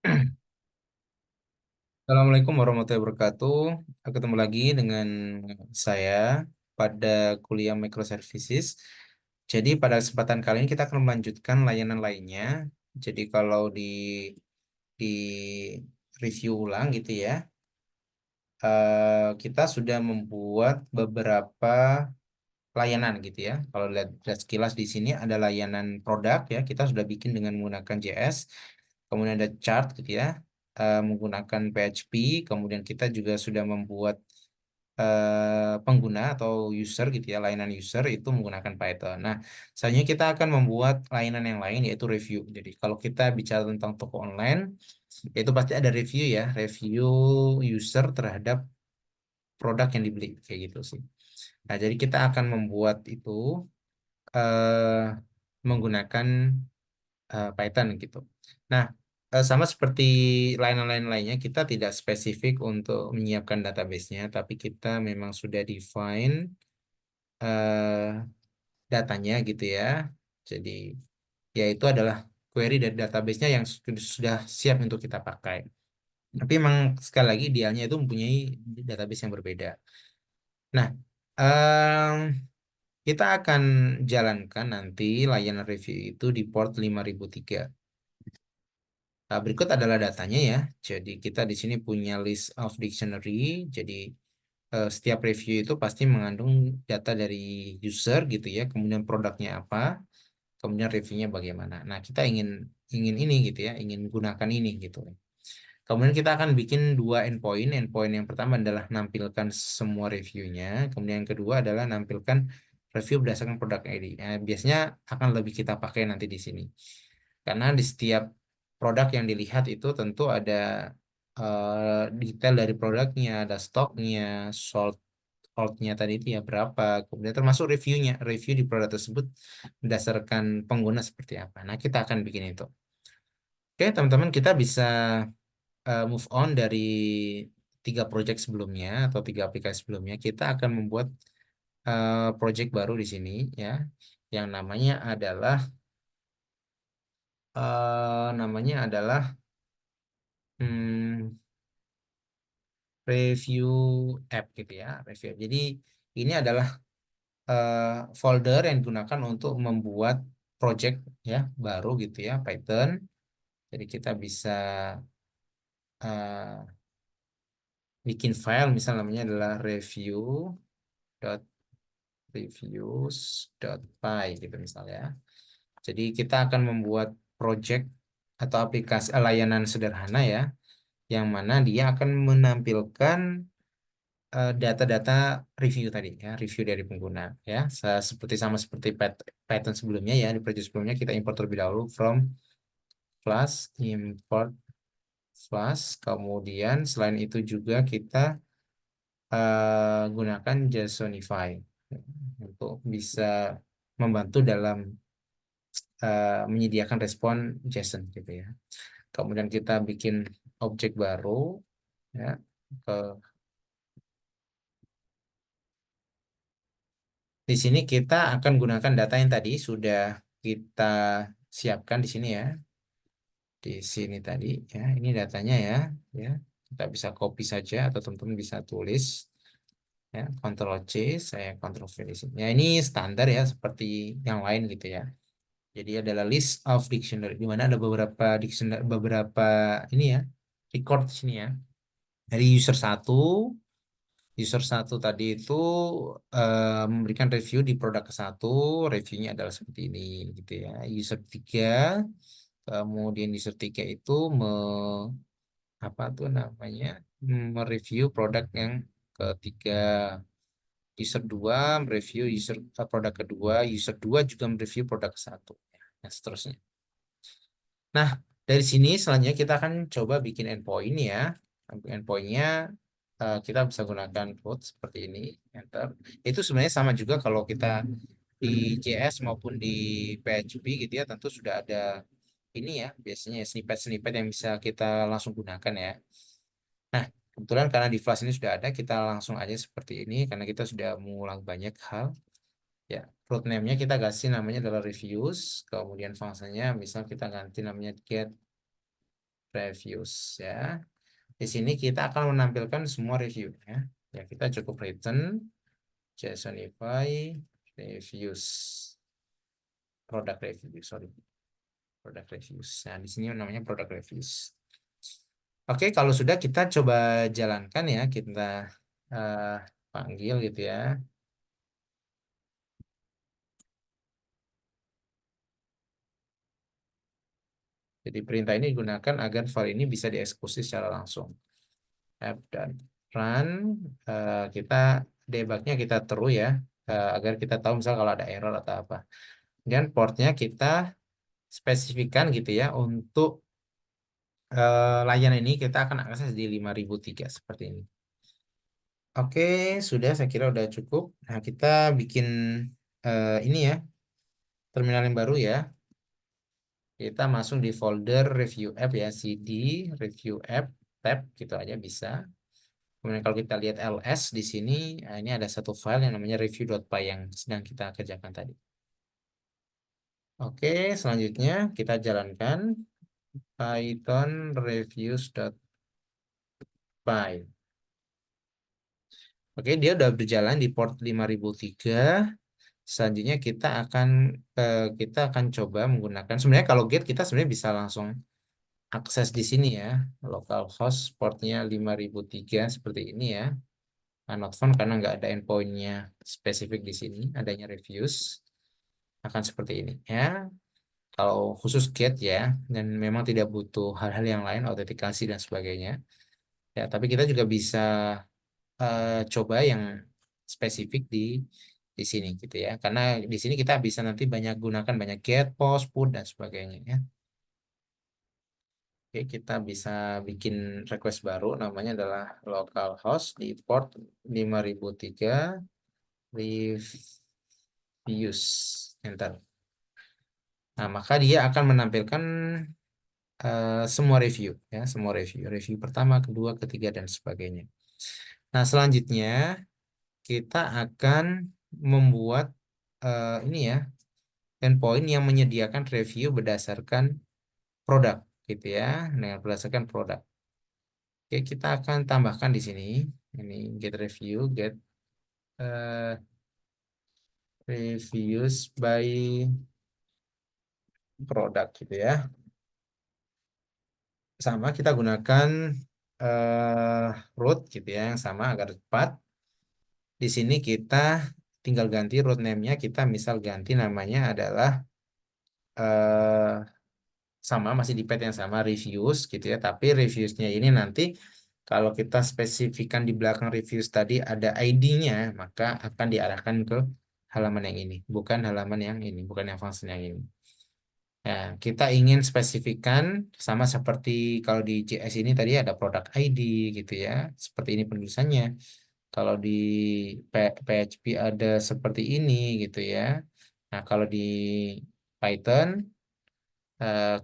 Assalamualaikum warahmatullahi wabarakatuh. Ketemu lagi dengan saya pada kuliah Microservices. Jadi pada kesempatan kali ini kita akan melanjutkan layanan lainnya. Jadi kalau di review ulang gitu ya, kita sudah membuat beberapa layanan gitu ya. Kalau lihat sekilas di sini ada layanan produk ya, kita sudah bikin dengan menggunakan JS. Kemudian ada chart gitu ya, menggunakan PHP. Kemudian kita juga sudah membuat pengguna atau user gitu ya, layanan user itu menggunakan Python. Nah, selanjutnya kita akan membuat layanan yang lain yaitu review. Jadi kalau kita bicara tentang toko online, itu pasti ada review ya, review user terhadap produk yang dibeli kayak gitu sih. Nah, jadi kita akan membuat itu eh, menggunakan Python gitu. Nah, sama seperti lain-lain lainnya, kita tidak spesifik untuk menyiapkan database-nya, tapi kita memang sudah define eh, datanya gitu ya. Jadi, yaitu adalah query dari database-nya yang sudah siap untuk kita pakai. Tapi memang sekali lagi idealnya itu mempunyai database yang berbeda. Nah, em, kita akan jalankan nanti layanan review itu di port 5003. Nah, berikut adalah datanya ya. Jadi kita di sini punya list of dictionary. Jadi setiap review itu pasti mengandung data dari user gitu ya. Kemudian produknya apa, kemudian reviewnya bagaimana. Nah, kita ingin ingin ini gitu ya, ingin gunakan ini gitu. Kemudian kita akan bikin dua endpoint. Endpoint yang pertama adalah nampilkan semua reviewnya. Kemudian yang kedua adalah nampilkan review berdasarkan produk ID. Nah, biasanya akan lebih kita pakai nanti di sini. Karena di setiap produk yang dilihat itu tentu ada detail dari produknya, ada stoknya, sold outnya tadi itu ya berapa, kemudian termasuk reviewnya, review di produk tersebut berdasarkan pengguna seperti apa. Nah, kita akan bikin itu. Oke, teman-teman, kita bisa move on dari tiga project sebelumnya atau tiga aplikasi sebelumnya. Kita akan membuat project baru di sini ya, yang namanya adalah hmm, review app gitu ya, review. Jadi ini adalah eh, folder yang digunakan untuk membuat project ya baru gitu ya, Python. Jadi kita bisa eh, bikin file, misal namanya adalah reviews.py gitu misalnya. Jadi kita akan membuat project atau aplikasi layanan sederhana ya, yang mana dia akan menampilkan data-data review tadi ya, review dari pengguna ya. Seperti sama seperti Python sebelumnya ya, di project sebelumnya kita import terlebih dahulu from Flask, import Flask, kemudian selain itu juga kita gunakan JSONify untuk bisa membantu dalam menyediakan respon JSON gitu ya. Kemudian kita bikin objek baru ya. Ke Di sini kita akan gunakan data yang tadi sudah kita siapkan di sini ya. Di sini tadi ya, ini datanya ya, ya. Kita bisa copy saja atau teman-teman bisa tulis ya, Ctrl C, saya Ctrl V di sini. Ya, ini standar ya seperti yang lain gitu ya. Jadi adalah list of dictionary di mana ada beberapa dictionary, beberapa ini ya, record di sini ya. Dari user satu tadi itu memberikan review di produk ke satu, reviewnya adalah seperti ini gitu ya. User tiga, kemudian user tiga itu apa tuh namanya, mereview produk yang ketiga. User 2 mereview produk kedua, user 2 juga mereview produk ke satu, dan seterusnya. Nah, dari sini selanjutnya kita akan coba bikin endpoint ya. Endpointnya kita bisa gunakan code seperti ini, enter. Itu sebenarnya sama juga kalau kita di JS maupun di PHP gitu ya, tentu sudah ada ini ya, biasanya snippet-snippet yang bisa kita langsung gunakan ya. Nah, kebetulan karena di Flash ini sudah ada, kita langsung aja seperti ini karena kita sudah mengulang banyak hal. Ya, root name-nya kita kasih namanya adalah reviews, kemudian fungsinya misal kita ganti namanya get reviews ya. Di sini kita akan menampilkan semua review ya. Ya, kita cukup return JSONify reviews, product review, sorry, product reviews. Nah, di sini namanya product reviews. Oke, kalau sudah kita coba jalankan ya, kita eh, panggil gitu ya. Jadi perintah ini digunakan agar file ini bisa dieksekusi secara langsung. App dan run, kita debugnya kita terus ya, agar kita tahu misal kalau ada error atau apa. Dan portnya kita spesifikkan gitu ya, untuk layanan ini kita akan akses di 5003 seperti ini. Oke, sudah saya kira udah cukup. Nah, kita bikin ini ya, terminal yang baru ya. Kita masuk di folder review app ya, cd review app tab gitu aja bisa. Kemudian kalau kita lihat ls di sini, nah ini ada satu file yang namanya review.py yang sedang kita kerjakan tadi. Oke, selanjutnya kita jalankan python reviews.py. Oke, dia udah berjalan di port 5003. Selanjutnya kita akan coba menggunakan, sebenarnya kalau get kita sebenarnya bisa langsung akses di sini ya, localhost portnya 5003 seperti ini ya. Not found karena nggak ada endpointnya spesifik di sini, adanya reviews akan seperti ini ya. Kalau khusus get ya, dan memang tidak butuh hal-hal yang lain, autentikasi dan sebagainya. Ya, tapi kita juga bisa coba yang spesifik di sini gitu ya. Karena di sini kita bisa nanti banyak gunakan banyak get, post, put dan sebagainya ya. Oke, kita bisa bikin request baru namanya adalah localhost di port 5003 reviews. Enter. Nah, maka dia akan menampilkan semua review ya, semua review. Review pertama, kedua, ketiga dan sebagainya. Nah, selanjutnya kita akan membuat ini ya, endpoint yang menyediakan review berdasarkan produk gitu ya, dengan berdasarkan produk. Oke, kita akan tambahkan di sini ini get review, get eh, reviews by product gitu ya. Sama kita gunakan eh root gitu ya yang sama agar cepat. Di sini kita tinggal ganti root name-nya, kita misal ganti namanya adalah eh sama, masih di pet yang sama reviews gitu ya, tapi reviewsnya ini nanti kalau kita spesifikkan di belakang reviews tadi ada ID-nya, maka akan diarahkan ke halaman yang ini, bukan halaman yang ini, bukan yang function yang ini. Ya, kita ingin spesifikkan sama seperti kalau di JS ini tadi ada product ID gitu ya, seperti ini penulisannya. Kalau di PHP ada seperti ini gitu ya. Nah, kalau di Python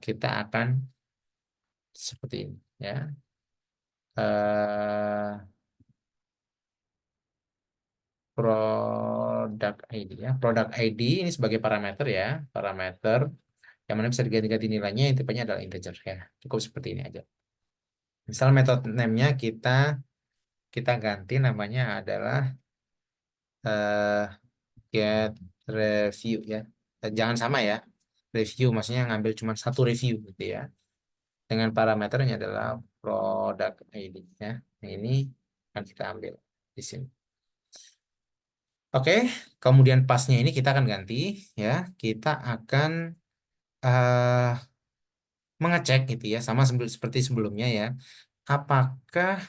kita akan seperti ini ya. eh Product ID ya. Product ID ini sebagai parameter ya, parameter yang mana bisa diganti-ganti nilainya, yang tipenya adalah integer ya. Cukup seperti ini aja. Misal method name-nya kita ganti namanya adalah eh get review ya. Jangan sama ya. Review maksudnya ngambil cuma satu review gitu ya. Dengan parameternya adalah product ID ya. Yang ini akan kita ambil di sini. Oke, kemudian pasnya ini kita akan ganti ya. Kita akan eh, mengecek gitu ya, sama seperti sebelumnya ya. Apakah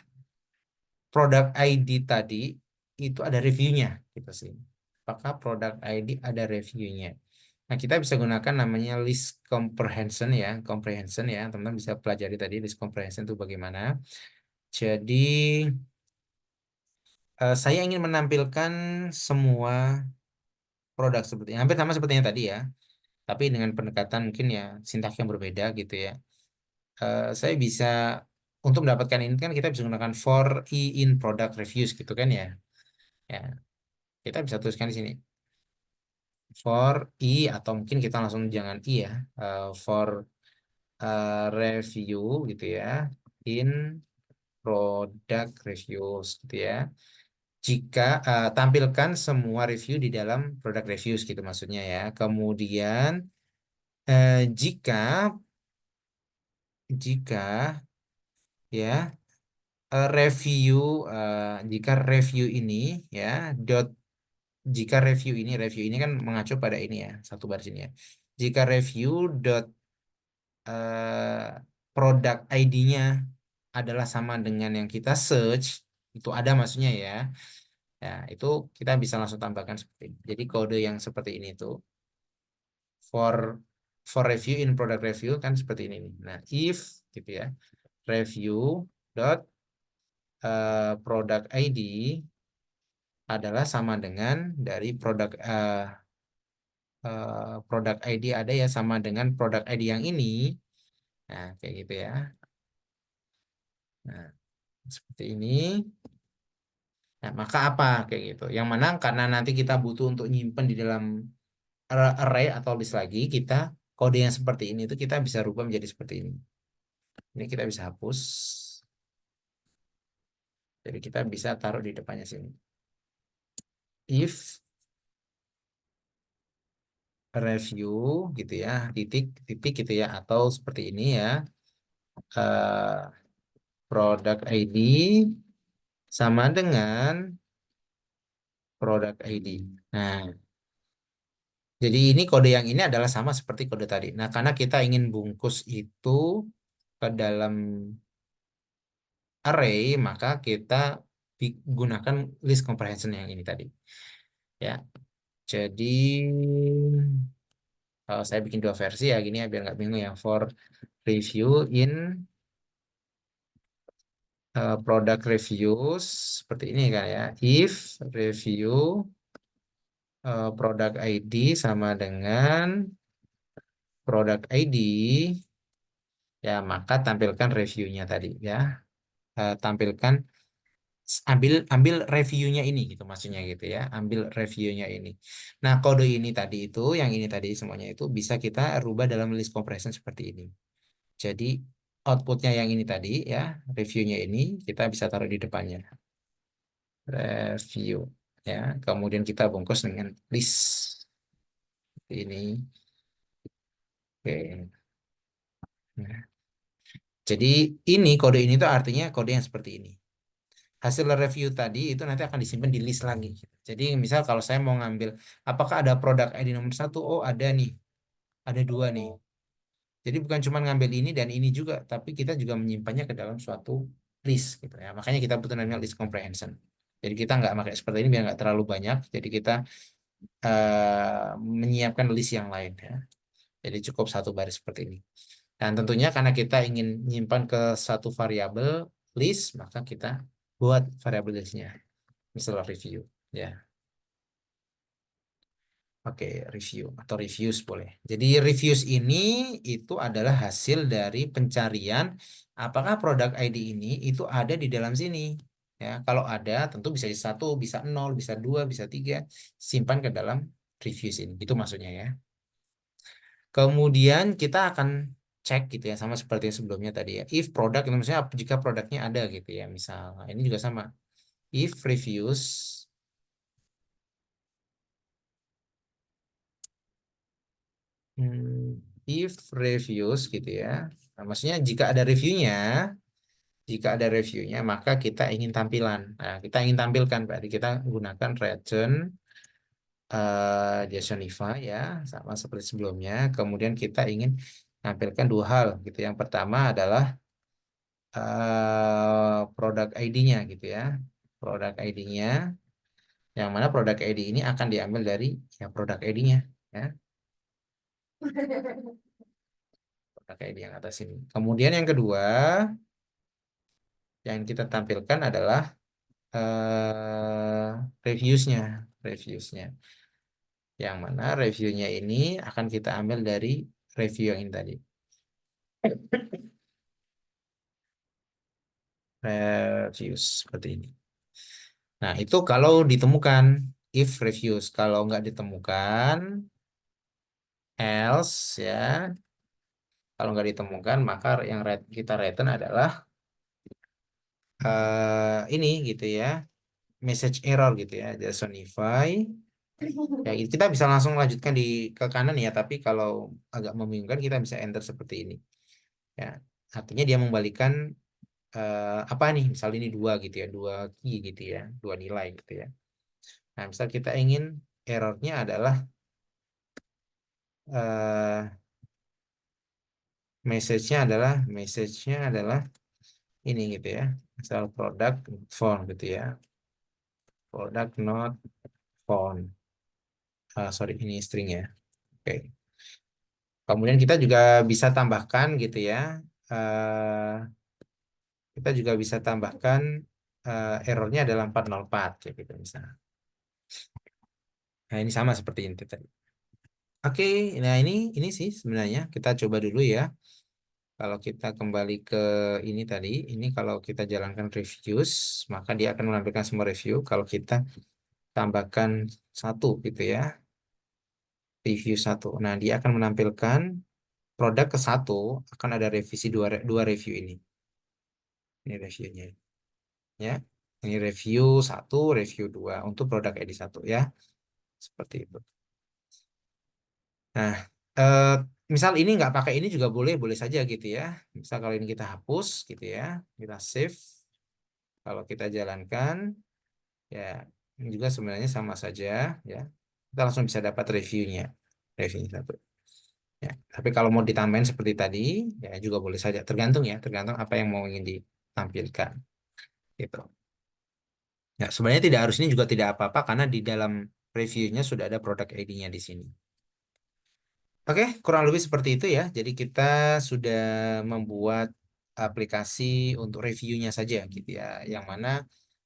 produk ID tadi itu ada reviewnya gitu sih. Apakah produk ID ada reviewnya? Nah, kita bisa gunakan namanya list comprehension ya, comprehension ya. Teman-teman bisa pelajari tadi list comprehension itu bagaimana. Jadi saya ingin menampilkan semua produk seperti hampir sama seperti yang tadi ya, tapi dengan pendekatan mungkin ya sintaks yang berbeda gitu ya. Saya bisa untuk mendapatkan ini kan kita bisa gunakan for i in product reviews gitu kan ya. Ya, kita bisa tuliskan di sini for i atau mungkin kita langsung jangan i ya. For review gitu ya, in product reviews gitu ya. Jika tampilkan semua review di dalam product reviews gitu maksudnya ya. Kemudian jika jika ya review jika review ini ya dot jika review ini kan mengacu pada ini ya satu baris ini ya. Jika review dot product ID-nya adalah sama dengan yang kita search itu ada maksudnya ya. Ya, itu kita bisa langsung tambahkan seperti ini. Jadi kode yang seperti ini tuh for review in product review kan seperti ini nih. Nah, if gitu ya, review dot product ID adalah sama dengan dari product ID ada ya sama dengan product ID yang ini. Nah, kayak gitu ya. Nah, seperti ini. Nah, maka apa kayak gitu? Yang mana karena nanti kita butuh untuk nyimpen di dalam array atau list lagi, kita kode yang seperti ini itu kita bisa rubah menjadi seperti ini. Ini kita bisa hapus. Jadi kita bisa taruh di depannya sini. If review gitu ya, titik titik gitu ya, atau seperti ini ya, eh, product ID sama dengan product ID. Nah, jadi ini kode yang ini adalah sama seperti kode tadi. Nah, karena kita ingin bungkus itu ke dalam array, maka kita gunakan list comprehension yang ini tadi. Ya, jadi saya bikin dua versi ya gini ya biar nggak bingung ya. For review in product reviews seperti ini kan ya. If review product ID sama dengan product ID ya maka tampilkan reviewnya tadi ya. Tampilkan ambil ambil reviewnya ini gitu maksudnya gitu ya ambil reviewnya ini. Nah kode ini tadi itu yang ini tadi semuanya itu bisa kita rubah dalam list compression seperti ini. Jadi outputnya yang ini tadi ya reviewnya ini kita bisa taruh di depannya review ya kemudian kita bungkus dengan list ini. Oke. Nah, jadi ini kode ini tuh artinya kode yang seperti ini. Hasil review tadi itu nanti akan disimpan di list lagi. Jadi misal kalau saya mau ngambil, apakah ada produk ID nomor satu? Oh ada nih, ada dua nih. Jadi bukan cuma ngambil ini dan ini juga, tapi kita juga menyimpannya ke dalam suatu list gitu ya. Makanya kita butuh namanya list comprehension. Jadi kita nggak pakai seperti ini biar nggak terlalu banyak. Jadi kita menyiapkan list yang lain ya. Jadi cukup satu baris seperti ini. Dan tentunya karena kita ingin menyimpan ke satu variabel list, maka kita buat variabel listnya. Misalnya review ya. Oke, review atau reviews boleh. Jadi reviews ini itu adalah hasil dari pencarian apakah produk ID ini itu ada di dalam sini. Ya, kalau ada tentu bisa satu, bisa nol, bisa dua, bisa tiga, simpan ke dalam reviews ini. Itu maksudnya ya. Kemudian kita akan cek gitu ya sama seperti yang sebelumnya tadi ya. If produk, itu maksudnya jika produknya ada gitu ya. Misal, nah, ini juga sama. If reviews if reviews gitu ya. Nah, maksudnya jika ada reviewnya, maka kita ingin tampilan. Nah, kita ingin tampilkan berarti kita gunakan return JSONify ya, sama seperti sebelumnya. Kemudian kita ingin tampilkan dua hal gitu. Yang pertama adalah produk ID-nya gitu ya. Produk ID-nya, yang mana produk ID ini akan diambil dari ya produk ID-nya ya. Produk ID yang atas ini. Kemudian yang kedua, yang kita tampilkan adalah reviewsnya, reviewsnya. Yang mana reviewnya ini akan kita ambil dari review yang ini tadi. Reviews seperti ini. Nah, itu kalau ditemukan if reviews. Kalau nggak ditemukan, else ya. Kalau nggak ditemukan, maka yang kita return adalah ini gitu ya, message error gitu ya, JSONify. Ya, kita bisa langsung lanjutkan ke kanan ya, tapi kalau agak membingungkan kita bisa enter seperti ini. Ya, artinya dia membalikan apa nih? Misal ini dua gitu ya, dua key gitu ya, dua nilai gitu ya. Nah, misal kita ingin errornya adalah eh message-nya adalah ini gitu ya. Misal product phone gitu ya, product not phone. Sorry, ini string ya. Oke. Kemudian kita juga bisa tambahkan gitu ya. eh kita juga bisa tambahkan errornya adalah 404 ya gitu misalnya. Nah, ini sama seperti ini tadi. Oke, nah ini sih sebenarnya kita coba dulu ya. Kalau kita kembali ke ini tadi, ini kalau kita jalankan reviews, maka dia akan menampilkan semua review. Kalau kita tambahkan satu gitu ya, review satu. Nah, dia akan menampilkan produk ke satu akan ada revisi dua review ini. Ini reviewnya ya. Ini review satu, review dua untuk produk ID satu ya. Seperti itu. Nah, eh, misal ini nggak pakai ini juga boleh, boleh saja gitu ya. Misal kalau ini kita hapus gitu ya, kita save. Kalau kita jalankan, ya ini juga sebenarnya sama saja ya. Kita langsung bisa dapat reviewnya satu. Ya, tapi kalau mau ditambahin seperti tadi, ya juga boleh saja. Tergantung ya, tergantung apa yang mau ingin ditampilkan gitu. Ya, sebenarnya tidak harus ini juga tidak apa-apa karena di dalam reviewnya sudah ada produk ID-nya di sini. Oke, kurang lebih seperti itu ya. Jadi kita sudah membuat aplikasi untuk reviewnya saja gitu ya. Yang mana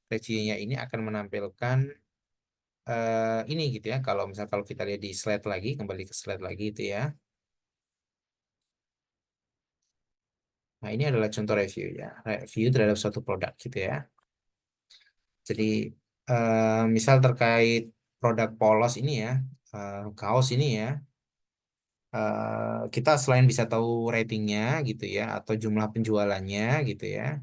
reviewnya ini akan menampilkan ini gitu ya. Kalau kita lihat di slide lagi, kembali ke slide lagi itu ya. Nah, ini adalah contoh review ya. Review terhadap suatu produk gitu ya. Jadi misal terkait produk polos ini ya, kaos ini ya. Kita selain bisa tahu ratingnya gitu ya atau jumlah penjualannya gitu ya,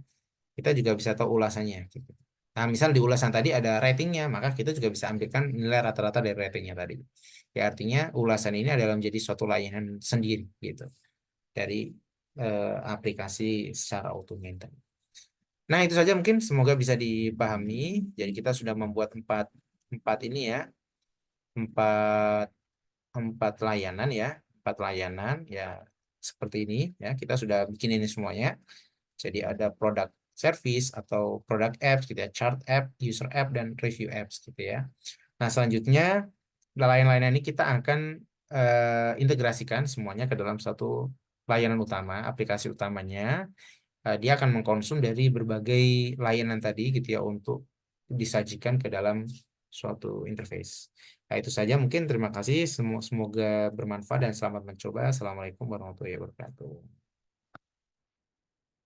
kita juga bisa tahu ulasannya gitu. Nah, misal di ulasan tadi ada ratingnya, maka kita juga bisa ambilkan nilai rata-rata dari ratingnya tadi. Ya artinya ulasan ini adalah menjadi suatu layanan sendiri gitu dari aplikasi secara otomatis. Nah, itu saja mungkin semoga bisa dipahami. Jadi kita sudah membuat empat empat ini ya, empat empat layanan ya, empat layanan ya seperti ini ya. Kita sudah bikin ini semuanya. Jadi ada product service atau product apps gitu ya, chart app, user app dan review apps gitu ya. Nah, selanjutnya layanan-layanan ini kita akan integrasikan semuanya ke dalam satu layanan utama, aplikasi utamanya. Dia akan mengkonsum dari berbagai layanan tadi gitu ya untuk disajikan ke dalam suatu interface. Nah, itu saja mungkin terima kasih. Semoga bermanfaat dan selamat mencoba. Assalamualaikum warahmatullahi wabarakatuh.